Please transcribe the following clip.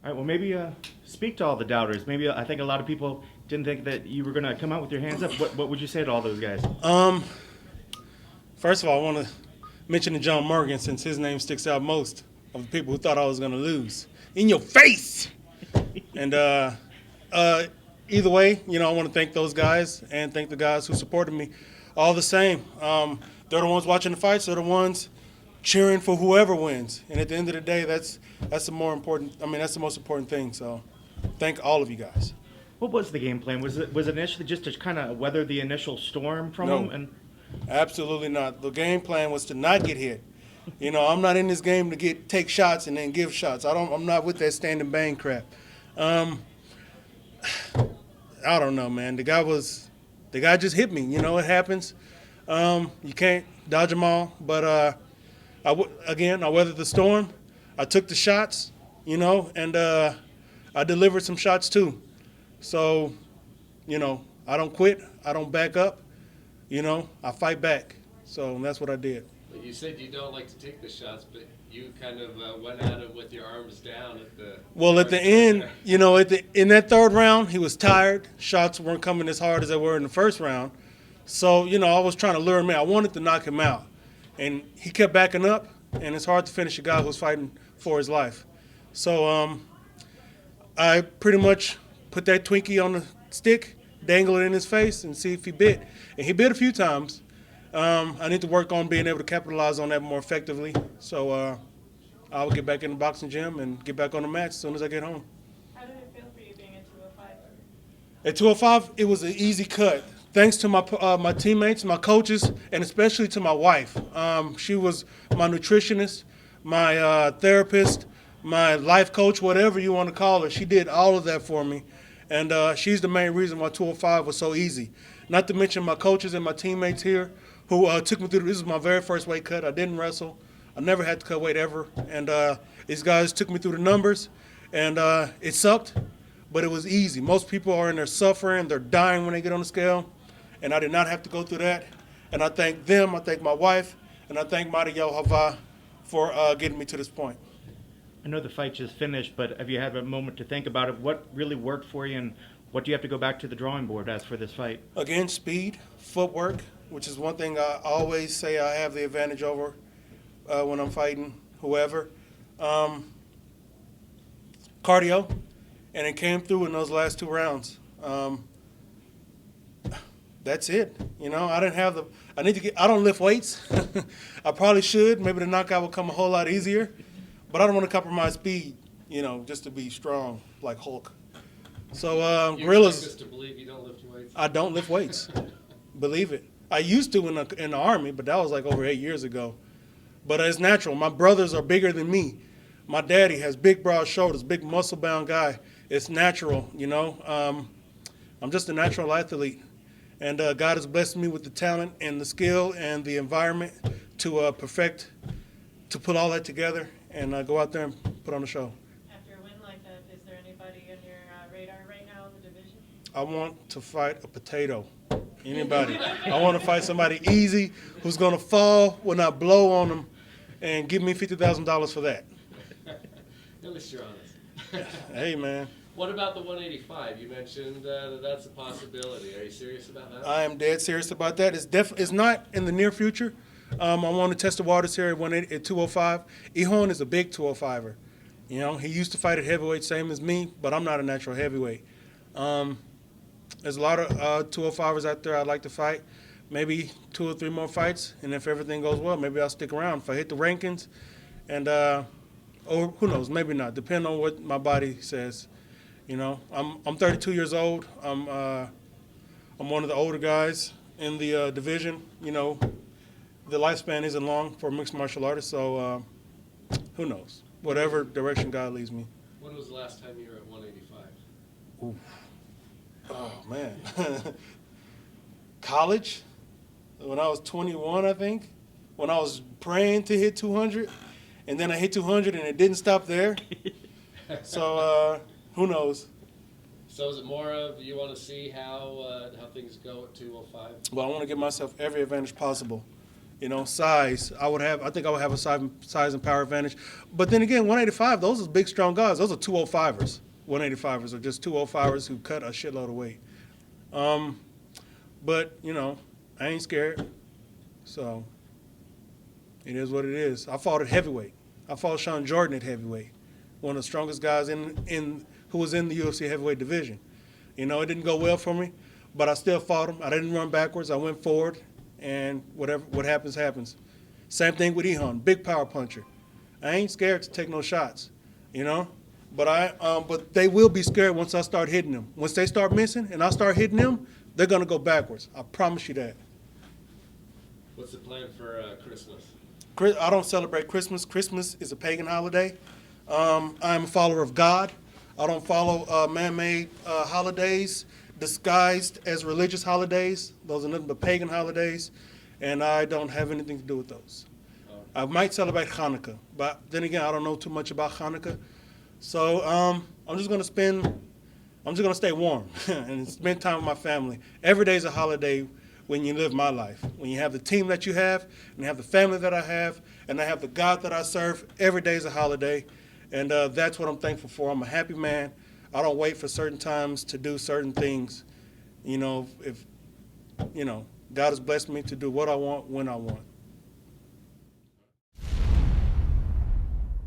All right, well, maybe speak to all the doubters. Maybe I think a lot of people didn't think that you were going to come out with your hands up. What would you say to all those guys? Um, First of all, I want to mention to John Morgan since his name sticks out most of the people who thought I was going to lose. In your face! And uh, either way, I want to thank those guys and thank the guys who supported me. All the same, they're the ones watching the fights. They're the ones cheering for whoever wins. And at the end of the day, that's the more important. I mean, that's the most important thing. So, thank all of you guys. What was the game plan? Was it initially just to kind of weather the initial storm from them? No, And absolutely not. The game plan was to not get hit. I'm not in this game to take shots and then give shots. I'm not with that stand and bang crap. Um, I don't know, man. The guy just hit me. It happens. You can't dodge them all. But I weathered the storm. I took the shots, and I delivered some shots too. So, I don't quit. I don't back up. I fight back. So that's what I did. Well, you said you don't like to take the shots, but you kind of went at him with your arms down at the. Well, at the end, in that third round, he was tired. Shots weren't coming as hard as they were in the first round. So, I was trying to lure him in. I wanted to knock him out. And he kept backing up, and it's hard to finish a guy who's fighting for his life. So I pretty much put that Twinkie on the stick, dangle it in his face, and see if he bit. And he bit a few times. I need to work on being able to capitalize on that more effectively. So I'll get back in the boxing gym and get back on the mat as soon as I get home. How did it feel for you being at 205? At 205, it was an easy cut. Thanks to my teammates, my coaches, and especially to my wife. She was my nutritionist, my therapist, my life coach, whatever you want to call her. She did all of that for me. And she's the main reason why 205 was so easy. Not to mention my coaches and my teammates here who took me through. This is my very first weight cut. I didn't wrestle. I never had to cut weight ever. And these guys took me through the numbers. And it sucked, but it was easy. Most people are in there suffering. They're dying when they get on the scale. And I did not have to go through that. And I thank them. I thank my wife. And I thank Mario Hava for getting me to this point. I know the fight just finished, but have you had a moment to think about it? What really worked for you, and what do you have to go back to the drawing board as for this fight? Again, speed, footwork, which is one thing I always say I have the advantage over when I'm fighting whoever. Cardio, and it came through in those last two rounds. That's it. I don't lift weights. I probably should. Maybe the knockout will come a whole lot easier. But I don't want to compromise speed, just to be strong like Hulk. So You gorillas. expect us to believe you don't lift weights? I don't lift weights. Believe it. I used to in the Army, but that was like over 8 years ago. But it's natural. My brothers are bigger than me. My daddy has big, broad shoulders, big, muscle-bound guy. It's natural, I'm just a natural athlete. And God has blessed me with the talent and the skill and the environment to to put all that together and go out there and put on a show. After a win like that, is there anybody on your radar right now in the division? I want to fight a potato. Anybody. I want to fight somebody easy who's going to fall when I blow on them and give me $50,000 for that. At least you're honest. Hey, man. What about the 185? You mentioned that's a possibility. Are you serious about that? I am dead serious about that. It's not in the near future. I want to test the waters here at 205. Ihon is a big 205er. He used to fight at heavyweight, same as me, but I'm not a natural heavyweight. There's a lot of 205ers out there I'd like to fight. Maybe 2 or 3 more fights, and if everything goes well, maybe I'll stick around. If I hit the rankings, and or who knows, maybe not, depending on what my body says. I'm 32 years old. I'm one of the older guys in the division. The lifespan isn't long for a mixed martial artist, so who knows? Whatever direction God leads me. When was the last time you were at 185? Ooh. Oh, man. College, when I was 21, I think, when I was praying to hit 200, and then I hit 200 and it didn't stop there. So who knows? So is it more of you want to see how things go at 205? Well, I want to give myself every advantage possible. size. I think I would have a size and power advantage. But then again, 185, those are big, strong guys. Those are 205ers. 185ers are just 205ers who cut a shitload of weight. But, I ain't scared. So it is what it is. I fought at heavyweight. I fought Sean Jordan at heavyweight, one of the strongest guys who was in the UFC heavyweight division. It didn't go well for me, but I still fought him. I didn't run backwards. I went forward, and what happens, happens. Same thing with Ehon, big power puncher. I ain't scared to take no shots, But they will be scared once I start hitting them. Once they start missing and I start hitting them, they're gonna go backwards. I promise you that. What's the plan for Christmas? I don't celebrate Christmas. Christmas is a pagan holiday. I'm a follower of God. I don't follow man-made holidays disguised as religious holidays. Those are nothing but pagan holidays, and I don't have anything to do with those. I might celebrate Hanukkah, but then again, I don't know too much about Hanukkah. So I'm just gonna stay warm and spend time with my family. Every day is a holiday when you live my life. When you have the team that you have, and you have the family that I have, and I have the God that I serve, every day is a holiday. And that's what I'm thankful for. I'm a happy man. I don't wait for certain times to do certain things. If God has blessed me to do what I want, when I want.